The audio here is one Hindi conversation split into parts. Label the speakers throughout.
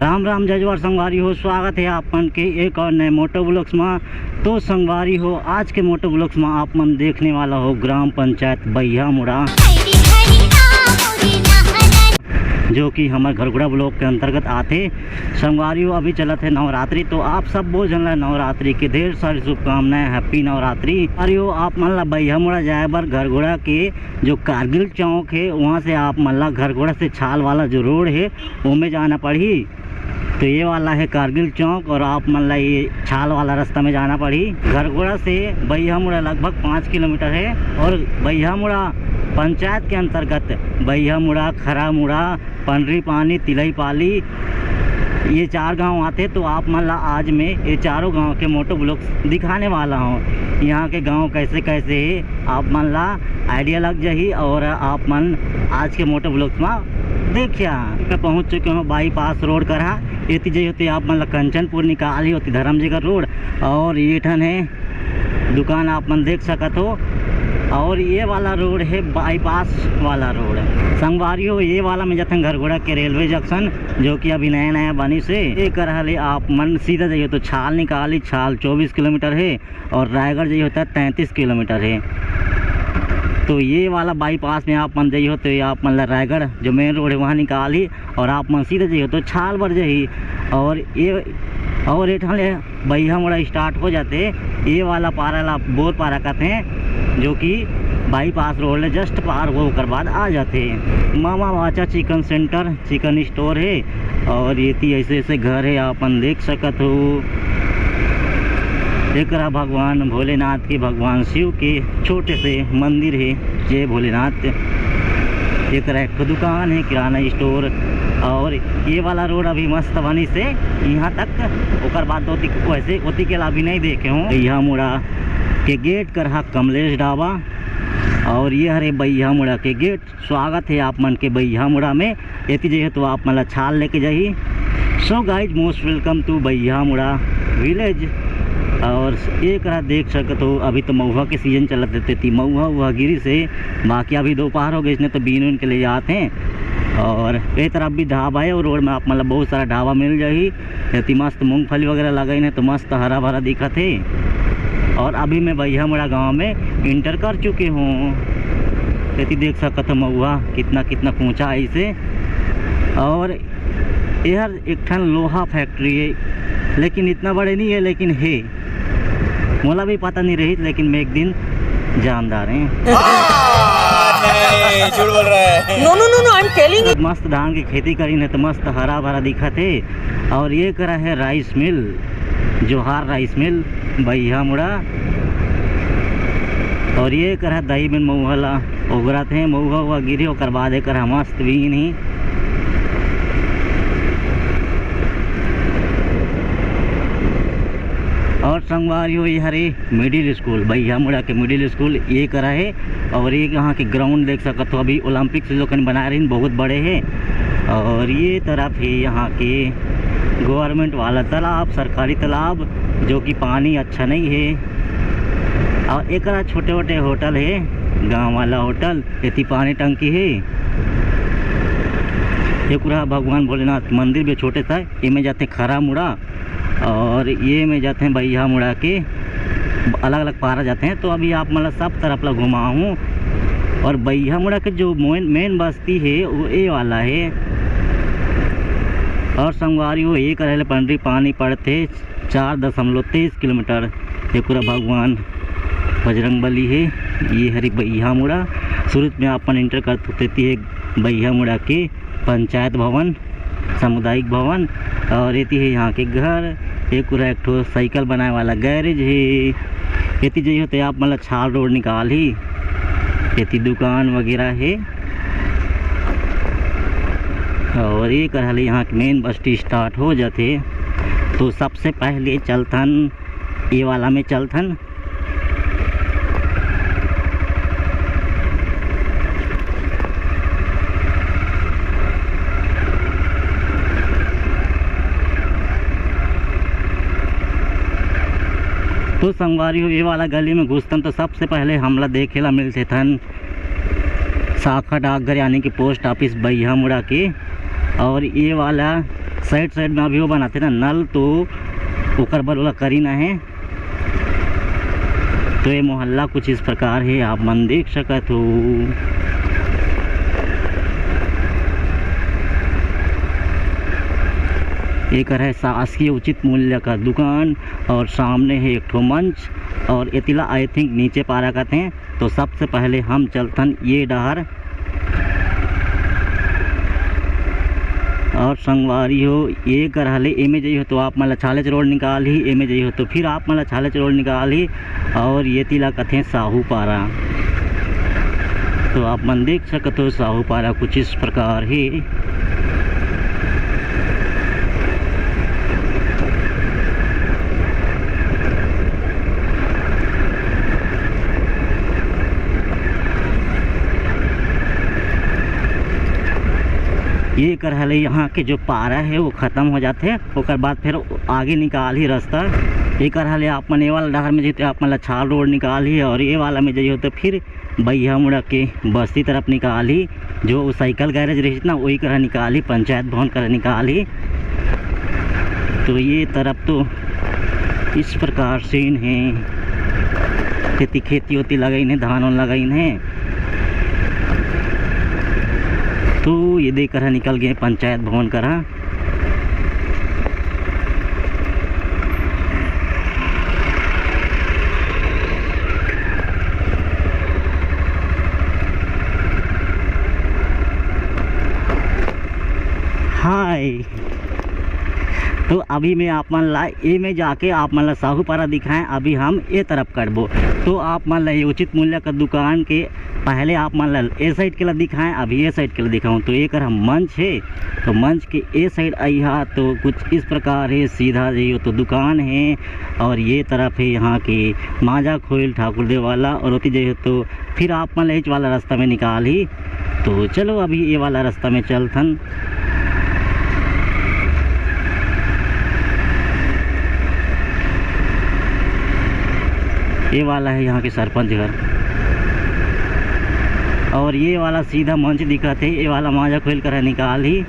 Speaker 1: राम राम जजवार संगवारी हो, स्वागत है आपन के एक और नए मोटो ब्लॉग्स में। तो संगवारी हो, आज के मोटो ब्लॉग्स में आप मन देखने वाला हो ग्राम पंचायत बैयामुड़ा, जो कि हमारे घरगुड़ा ब्लॉक के अंतर्गत आते। संगवारी हो, अभी चलत है नवरात्रि, तो आप सब बोल जन नवरात्रि के ढेर सारी शुभकामनाएं, हैप्पी नवरात्रि। संगवारी हो, आप मन ला बैयामुड़ा जाए बर घरगुड़ा के जो कारगिल चौक है वहाँ से आप मन ला घरगुड़ा से छाल वाला जो रोड है वो में जाना पड़ी। तो ये वाला है कारगिल चौक और आप मन ला ये छाल वाला रास्ता में जाना पड़ी। घरगुड़ा से बैयामुड़ा लगभग 5 किलोमीटर है और बैयामुड़ा पंचायत के अंतर्गत बैयामुड़ा, खरामुड़ा, पंडरी पानी, तिलई पाली, ये 4 गांव आते। तो आप मन ला आज मैं ये चारों गांव के मोटो ब्लॉग्स दिखाने वाला हूँ। यहाँ के गांव कैसे कैसे है आप मन ला आइडिया लग जाही और आप मन आज के मोटो ब्लॉग्स में देखिए। मैं पहुँच चुके हूँ बाईपास रोड करा। ये जी होती आप मन ला कंचनपुर निकाली होती धर्मजयगढ़ रोड, और ये ठन है दुकान आप मन देख सकत हो। और ये वाला रोड है बाईपास वाला रोड। संगवारी हो, ये वाला में जाते घरगुड़ा के रेलवे जंक्शन, जो कि अभी नया नया बनी से ये करहले आप मन सीधा जाइए तो छाल निकाली, छाल 24 किलोमीटर है और रायगढ़ जाइए होता है 33 किलोमीटर है। तो ये वाला बाईपास में आप मन जाइए तो ये आप मन रायगढ़ जो मेन रोड है वहाँ निकाली और आप मन सीधे जाइए तो छाल भर जाही। और ये ठाले बैयामुड़ा स्टार्ट हो जाते। ये वाला पारा ला बोर पारा कहते हैं, जो कि बाईपास रोड है जस्ट पार होकर बाद आ जाते। मामा वाचा चिकन सेंटर, चिकन स्टोर है और ये थी ऐसे ऐसे घर है आप मन देख सकत हो। एक भगवान भोलेनाथ के, भगवान शिव के छोटे से मंदिर है, जय भोलेनाथ। एक दुकान है किराना स्टोर। और ये वाला रोड अभी मस्त बनी से यहाँ तक ओकर बाद वैसे होती के अभी नहीं देखे हूँ। बैयामुड़ा के गेट करहा कमलेश ढाबा और ये हरे बैयामुड़ा के गेट। स्वागत है आप मन के बैयामुड़ा में। यति जो है तो आप मन छाल लेके जाही। So guys, most welcome to Baiyamuda village. और एक रात देख सकते हो अभी तो महुआ के सीजन चलत रहते थी, महुआ हुआ गिरी से। बाकी अभी दोपहर हो गए, इसने तो बीन के ले जाते हैं। और एक तरफ भी ढाबा है और रोड में आप मतलब बहुत सारा ढाबा मिल जाही। इतनी मस्त मूंगफली वगैरह लगाई है तो मस्त हरा भरा दिखत है। और अभी मैं बैयामुड़ा गांव में इंटर कर चुके हूँ। इतनी देख सकते हो महुआ कितना कितना ऊँचा है इसे। और यह एक ठन लोहा फैक्ट्री है, लेकिन इतना बड़े नहीं है, लेकिन है। मोला भी पता नहीं रही, लेकिन मैं एक दिन जानदार हैं।
Speaker 2: झूठ बोल रहा है। No no no no, I am telling you.
Speaker 1: मस्त धान की खेती करी है तो मस्त हरा भरा दिखा थे। और ये करा है राइस मिल, जोहार राइस मिल बैयामुड़ा। और ये करा दही में मऊहला उगरा थे, मऊहा हुआ गिरी और बाद एक करा मस्त भी नहीं। और संगवारी हो, ये हरे मिडिल स्कूल बैयामुड़ा के मिडिल स्कूल ये करा है। और ये यहाँ के ग्राउंड देख सकते हो, अभी ओलंपिक्स लोग बना रहे हैं, बहुत बड़े हैं। और ये तरफ है यहाँ के गवर्नमेंट वाला तालाब, सरकारी तालाब, जो कि पानी अच्छा नहीं है। और एक छोटे छोटे होटल है, गांव वाला होटल, इतनी पानी टंकी है। एक भगवान भोलेनाथ मंदिर भी छोटे था। ये में जाते खरामुड़ा और ये में जाते हैं बैयामुड़ा के, अलग अलग पारा जाते हैं। तो अभी आप मतलब सब तरफ ला घुमा हूँ। और बैयामुड़ा के जो मेन बस्ती है वो ये वाला है। और संगवारी हो, एक रहे पंडरी पानी पड़ते 4.23 किलोमीटर। ये पूरा भगवान बजरंगबली है। ये हरी बैयामुड़ा शुरू में अपन इंटर करते थे बैयामुड़ा के पंचायत भवन, सामुदायिक भवन। और ये है यहाँ के घर। एक पूरा एक ठो साइकिल बनाए वाला गैरेज है। ये जी होते आप मतलब छाल रोड निकाल ही, ये दुकान वगैरह है। और ये करहले यहाँ के मेन बस्ती स्टार्ट हो जाते। तो सबसे पहले चलथन ये वाला में चलथन। तो संगवारी हो, ये वाला गली में घुसतन तो सबसे पहले हमला देखेला मिलते थन शाखा डाकघर यानी कि पोस्ट ऑफिस बैयामुड़ा के। और ये वाला साइड साइड में अभी वो बनाते ना नल, तो ओकर बर वाला करी ना है। तो ये मोहल्ला कुछ इस प्रकार है, आप मन देख सकत हो। एक है शासकीय उचित मूल्य का दुकान और सामने है एक ठो मंच और एतिला आई थिंक नीचे पारा कहते हैं। तो सबसे पहले हम चलतन ये डहर और संगवारी हो ये करहले एमे जई हो तो आप मला छालेच रोड निकाल ही, एमे जई हो तो फिर आप मला छालेच रोड निकाल ही और ये तिला कथे साहू पारा। तो आप मन देख सकते हो साहू पारा कुछ इस प्रकार है। ये करहले यहाँ के जो पारा है वो ख़त्म हो जाते, ओकर बाद फिर आगे निकाल ही रास्ता। ये करहले आप मन ये वाला डहर में जैते आप मन छाल रोड निकाल ही और ये वाला में जाइए तो फिर बैया मुड़ा के बस्ती तरफ निकाल ही, जो साइकिल गैरेज रही ना वही करह निकाल ही, पंचायत भवन कर निकाल ही। तो ये तरफ तो इस प्रकार से है, खेती होती लगाई है, धान वान लगाई है। तो ये देख कर निकल गए पंचायत भवन करा। हाय, तो अभी मैं आप मन ला ए में जाके आप मन ला साहू पारा दिखाएं। अभी हम ए तरफ करबो, तो आप मन ला ये उचित मूल्य का दुकान के पहले आप मन ला ए साइड के ला दिखाएं, अभी ए साइड के ला दिखाऊं। तो एक हम मंच है, तो मंच के ए साइड आई हा तो कुछ इस प्रकार है, सीधा जाइए तो दुकान है और ये तरफ है यहाँ के माजा खोइल ठाकुर देव वाला और होती जाइए तो फिर आप मन ला वाला रास्ता में निकाल ही। तो चलो अभी ये वाला रास्ता में चलथन। ये वाला है यहाँ के सरपंच घर और ये वाला सीधा मंच दिखा थे, ये वाला माजा खोल कर निकाल ही।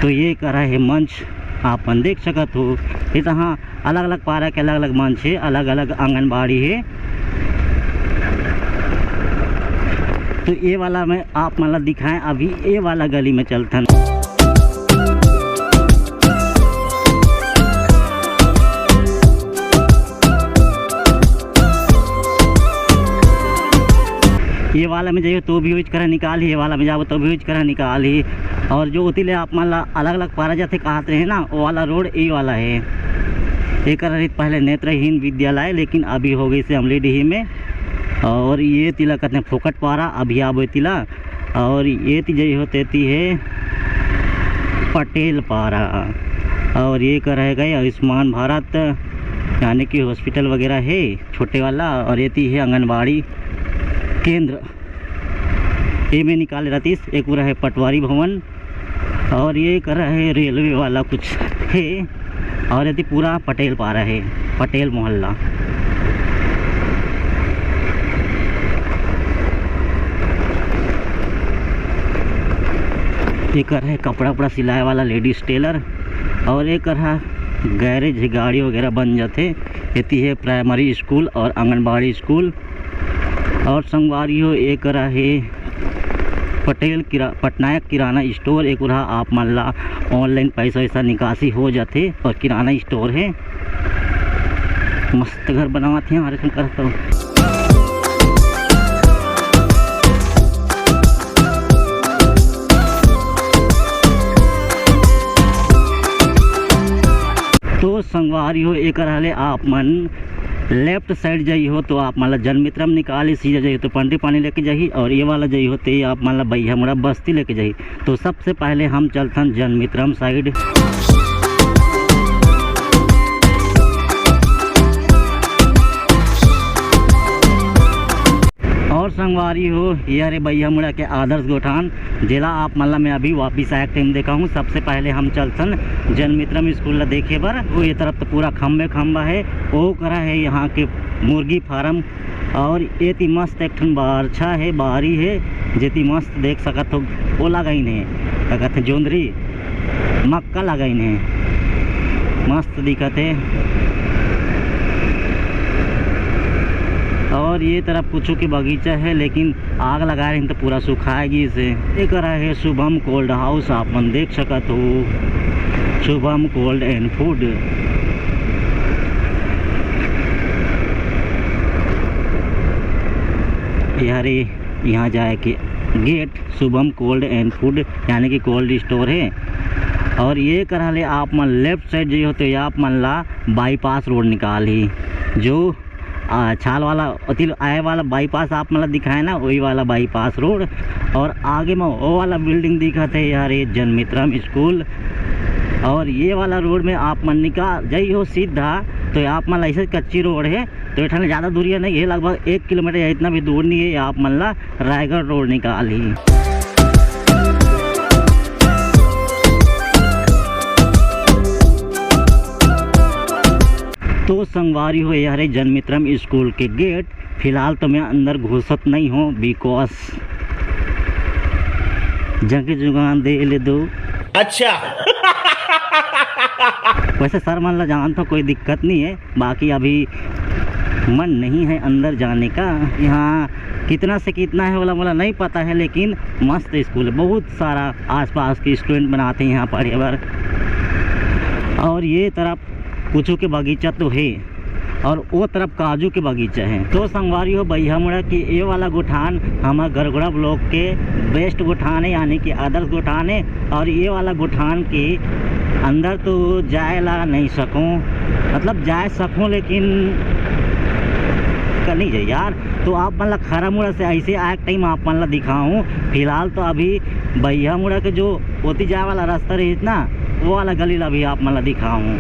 Speaker 1: तो ये करा है मंच, आप मन देख सकत हो। ये तहाँ अलग अलग पारा के अलग अलग मंच है, अलग अलग आंगनबाड़ी है। तो ये वाला मैं आप मतलब दिखाएं, अभी ये वाला गली में चलथन। ये वाला में जाइए तो भी यूज करा निकाल ही, ये वाला में जाओ तो भी यूज करा निकाल ही। और जो उतिले आप मतलब अलग अलग पारा जाते कहते रहे ना, वो वाला रोड ये वाला है। एक पहले नेत्रहीन विद्यालय, लेकिन अभी हो गई से अमलीडीही में। और ये तिला कहते हैं फोकट पारा, अभी आबो तिला। और ये तिजई होते ती है पटेल पारा। और ये कर रह गए आयुष्मान भारत यानी कि हॉस्पिटल वगैरह है छोटे वाला। और ये ती है आंगनबाड़ी केंद्र, ये में निकाले रहती। एक पूरा है पटवारी भवन और ये कर रहा है रेलवे वाला कुछ है। और यदि पूरा पटेल पारा है, पटेल मोहल्ला। एक है कपड़ा उपड़ा सिलाए वाला लेडीज टेलर। और एक है गैरेज, गाड़ी वगैरह बन जाते। ये है प्राइमरी स्कूल और आंगनबाड़ी स्कूल। और संगवारी हो एक है पटेल पटनायक किराना स्टोर। एक रहा आप मान ला ऑनलाइन पैसा वैसा निकासी हो जाते और किराना स्टोर है। मस्त घर बनाते हैं हमारे करता हूँ। तो संगवारी हो एक रहले आप मन लेफ्ट साइड जाइए हो तो आप मतलब जनमित्रम निकाली, सीधा जाइए तो पंडी पानी लेके जाइए। और ये वाला जाइए होते आप मतलब भैया मुड़ा बस्ती लेके जाइए। तो सबसे पहले हम चलते जनमित्रम साइड। और और संगवारी हो ये अरे भैया मुड़ा के आदर्श गोठान जिला आप मतलब मैं अभी वापिस आया टाइम देखा हूँ। सबसे पहले हम चलसन जनमित्रम स्कूल देखे बर। वो ये तरफ तो पूरा खम्बा है, वो करा है यहाँ के मुर्गी फार्म। और ये ती मस्त एक ठन बारछा है, बारी है जेती मस्त देख सकत हो। वो लगाइन है क्या कहते जोंदरी मक्का लगाइन है, मस्त दिखत है। और ये तरफ कुछ के बगीचा है, लेकिन आग लगा रहे हैं तो पूरा सुखाएगी इसे। ये करा है शुभम कोल्ड हाउस, आप मन देख सकत हो, शुभम कोल्ड एंड फूड। यारे यहाँ जाए के गेट शुभम कोल्ड एंड फूड यानी कि कोल्ड स्टोर है। और ये करा ले आप मन लेफ्ट साइड जो होते आप मन ला बाईपास रोड निकाल ही, जो छाल वाला अतिल आए वाला बाईपास आप मतलब दिखाए ना, वही वाला बाईपास रोड। और आगे में वो वाला बिल्डिंग दिखत है यार, ये जनमित्रम स्कूल। और ये वाला रोड में आप मन निकाल जाइए हो सीधा तो आप मन ऐसे कच्ची रोड है, तो इतना ज़्यादा दूरिया नहीं है, लगभग 1 किलोमीटर या इतना भी दूर नहीं है। आप मन ला रायगढ़ रोड निकाल ही। तो संगवारी हो यार जनमित्रम स्कूल के गेट। फिलहाल तो मैं अंदर घुसत नहीं हूँ, बिकॉज जगह जुगान दे ले दो।
Speaker 2: अच्छा
Speaker 1: वैसे सर मान ला जान तो कोई दिक्कत नहीं है, बाकी अभी मन नहीं है अंदर जाने का। यहाँ कितना से कितना है वाला नहीं पता है, लेकिन मस्त स्कूल है, बहुत सारा आसपास के स्टूडेंट बनाते हैं यहाँ पर। और ये तरफ कुछ के बगीचा तो है, और वो तरफ काजू के बगीचा है। तो संगवारी हो भैया मुड़ा कि ये वाला गोठान हमारा गरगुड़ा ब्लॉक के बेस्ट गोठान है, यानी कि आदर्श गोठान है। और ये वाला गोठान के अंदर तो जाए ला नहीं सकूँ, मतलब जा सकूँ लेकिन कर नहीं जाए यार। तो आप मतलब खरा मुड़ा से ऐसे आए टाइम आप मतलब दिखाऊँ। फिलहाल तो अभी भैया मुड़ा के जो होती जाए वाला रास्ता रही ना, वो वाला गली अभी आप मतलब दिखाऊँ।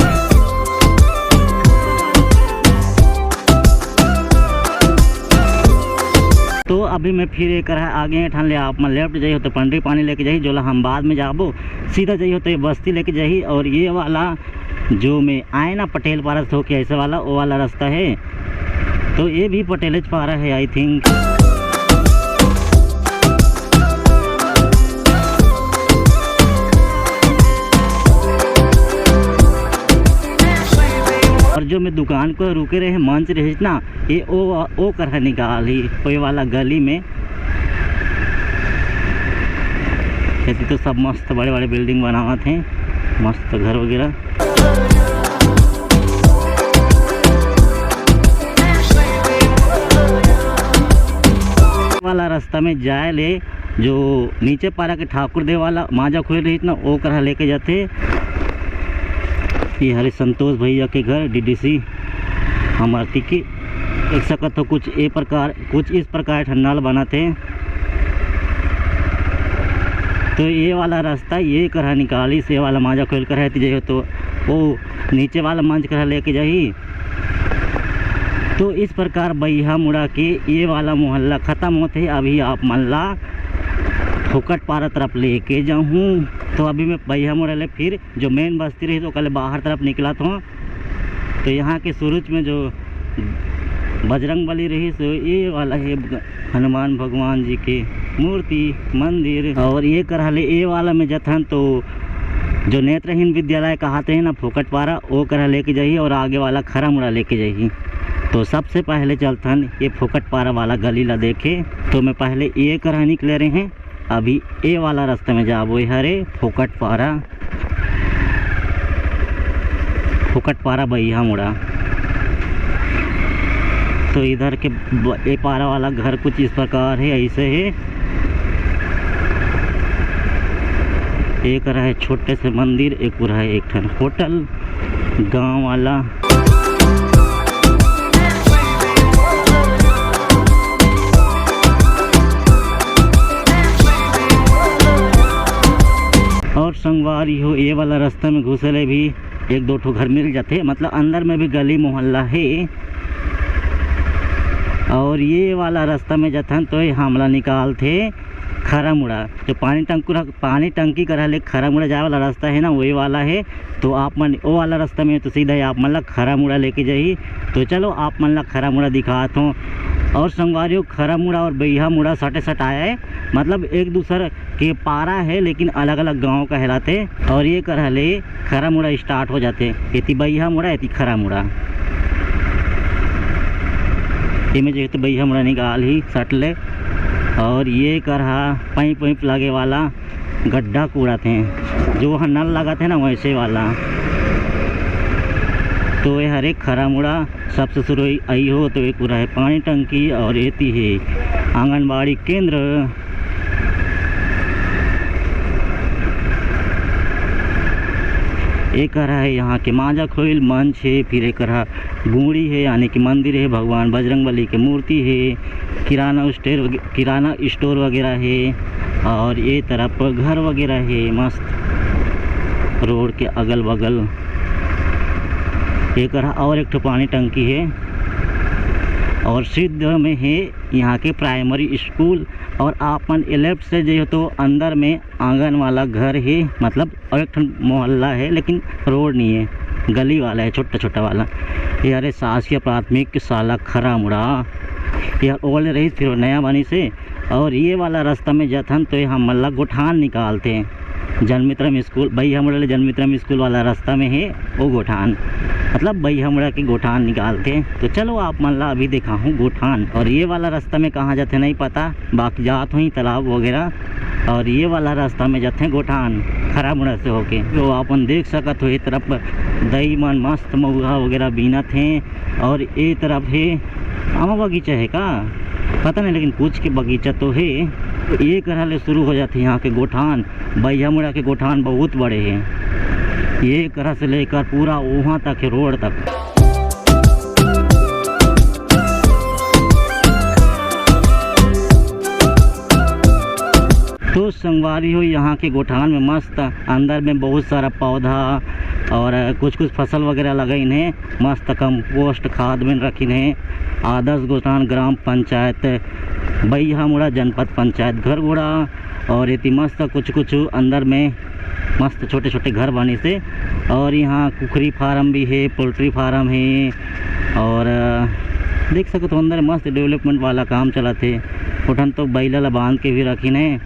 Speaker 1: तो अभी मैं फिर एक रहा आगे ठान ले आप मन लेफ्ट जाइए तो पंडरी पानी लेके जाइए, जो हम बाद में जाबो सीधा जाइए तो ये बस्ती लेके जाइए। और ये वाला जो मैं आए ना पटेल पारा से होके ऐसे वाला वो वाला रास्ता है, तो ये भी पटेलज पारा है आई थिंक। और जो मैं दुकान को रुके रहे मंच रहे ना, ये ओ कर निकाली कोई वाला गली में। खेती तो सब मस्त बड़े बड़े बिल्डिंग बनावत हैं, मस्त घर वगैरह। वाला रास्ता में जाए ले जो नीचे पारा के ठाकुर देव वाला माजा खुले रही ना, वो कर लेके जाते। ये हरे संतोष भैया के घर डीडीसी हमारे की एक सकत तो कुछ इस प्रकार ठंडाल बनाते हैं। तो ये वाला रास्ता ये करहा निकाली से वाला माजा खोल कर है जाइए तो वो नीचे वाला मंच कर लेके जाइए। तो इस प्रकार भैया मुड़ा के ये वाला मोहल्ला ख़त्म होते है। अभी आप मल्ला फोकट पारा तरफ लेके जाऊँ। तो अभी मैं भैया मुड़ा फिर जो मेन बस्ती रही तो कल बाहर तरफ निकला था। तो यहाँ के सूरज में जो बजरंग बली रही तो ये वाला है हनुमान भगवान जी के मूर्ति मंदिर। और ये करहले ये वाला में जथन तो जो नेत्रहीन विद्यालय कहते हैं ना फोकट पारा, वो करह लेके जाइए और आगे वाला खरा मुड़ा लेके जाइए। तो सबसे पहले चलथन ये फोकट पारा वाला गली ला देखे। तो मैं पहले ये करह निकले रहे हैं, अभी ये वाला रास्ते में जाबो हरे फोकट पारा भैया मुड़ा। तो इधर के ये पारा वाला घर कुछ इस प्रकार है, ऐसे है। एक रहा है छोटे से मंदिर, एक रहा है एक ठन होटल गांव वाला। और संगवारी हो ये वाला रास्ता में घुसले भी 1-2 ठो घर मिल जाते, मतलब अंदर में भी गली मोहल्ला है। और ये वाला रास्ता में जथन तो ये हमला निकाल थे खरा मुड़ा, जो पानी टंकी कर ले खरा मुड़ा जाए वाला रास्ता है ना, वही वाला है। तो आप मन वो वाला रास्ता में तो सीधा ही आप मन ला खरा मुड़ा लेके जाही। तो चलो आप मन ला खरा मुड़ा दिखाता हूँ। और संगवारियों खरा मुड़ा और बैहा मुड़ा सटे सट आया है, मतलब एक दूसरे के पारा है लेकिन अलग अलग गांव कहलाते। और ये कर ले खरा मुड़ा स्टार्ट हो जाते, एती बैहा मुड़ा एती खरा मुड़ा। ये में जो तो बैहा मुड़ा निकाल ही सट ले। और ये करहा पाइप वाइप लगे वाला गड्ढा कूड़ा थे, जो वहाँ नल लगा थे ना वैसे वाला। तो ये हर एक खरा मुड़ा सबसे शुरू आई हो तो एक पूरा है पानी टंकी और एती है आंगनबाड़ी केंद्र। एक रहा है यहाँ के मांझा खोइल मंच है, फिर एक रहा गुड़ी है यानी कि मंदिर है, भगवान बजरंगबली की मूर्ति है, किराना स्टोर वगैरह है। और ये तरफ घर वगैरह है मस्त रोड के अगल बगल। एक रहा और एक तो पानी टंकी है। और सिद्ध में है यहाँ के प्राइमरी स्कूल। और आपन लेफ्ट से जो तो अंदर में आंगन वाला घर है, मतलब और एक मोहल्ला है लेकिन रोड नहीं है, गली वाला है छोटा छोटा वाला। यार शासकीय प्राथमिक शाला खरा मुड़ा यार ओले रही फिर नया बनी से। और ये वाला रास्ता में जथन तो हम मल्ला गोठान निकालते हैं, जनमित्रम स्कूल बैहा मुड़ा जनमित्रम स्कूल वाला रास्ता में है वो गोठान, मतलब बैहा मुड़ा के गोठान निकालते। तो चलो आप मन ला अभी देखा हूँ गोठान। और ये वाला रास्ता में कहाँ जाते नहीं पता, बाकी जात हुई तालाब वगैरह। और ये वाला रास्ता में जाते हैं गोठान खरा मुड़ा से होके। तो अपन देख सकत हो ये तरफ दही मन मस्त मऊहा वगैरह बीनत हैं। और ये तरफ है आमा बगीचा है का पता नहीं, लेकिन कुछ के बगीचा तो है। तो ये करले शुरू हो जाते यहाँ के गोठान। बैहा मुड़ा के गोठान बहुत बड़े हैं, ये करह से लेकर पूरा वहाँ तक है रोड तक। तो संगवारी हो यहाँ के गोठान में मस्त अंदर में बहुत सारा पौधा और कुछ फसल वगैरह लगाइन है, मस्त कंपोस्ट खाद में रखीन है। आदर्श गोठान ग्राम पंचायत बैहा मुड़ा जनपद पंचायत घरगोड़ा। और इतनी मस्त कुछ अंदर में मस्त छोटे छोटे घर बने से। और यहाँ कुकरी फार्म भी है, पोल्ट्री फार्म है। और देख सकते हो अंदर मस्त डेवलपमेंट वाला काम चला थे। उठन तो बैला ला बांध के भी रखीन है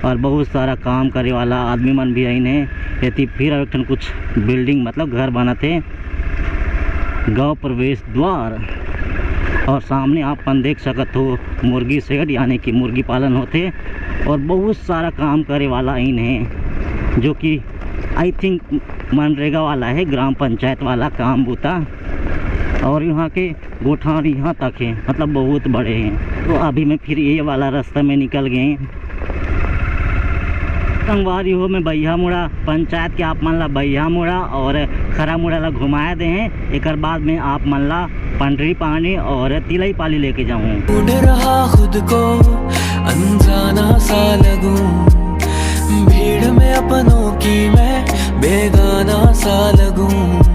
Speaker 1: और बहुत सारा काम करे वाला आदमी मन भी आइन है। यदि फिर एक कुछ बिल्डिंग मतलब घर बनाते गांव प्रवेश द्वार। और सामने आप देख सकत हो मुर्गी शेड यानी कि मुर्गी पालन होते। और बहुत सारा काम करे वाला इन है, जो कि आई थिंक मनरेगा वाला है, ग्राम पंचायत वाला काम बूता। और यहाँ के गोठान यहाँ तक है, मतलब बहुत बड़े हैं। तो अभी मैं फिर ये वाला रास्ता में निकल गए। संगवारी हो में बैहा मुड़ा पंचायत के आप मन ला बैहा मुड़ा और खरा मुड़ा ला घुमाए दे हैं। एक बाद में आप मन ला पंडरी पानी और तिलई पाली लेके जाऊँ।
Speaker 3: ढूंढ रहा खुद को अनजाना सा लगूं, भीड़ में अपनों की मैं बेगाना सा लगूं।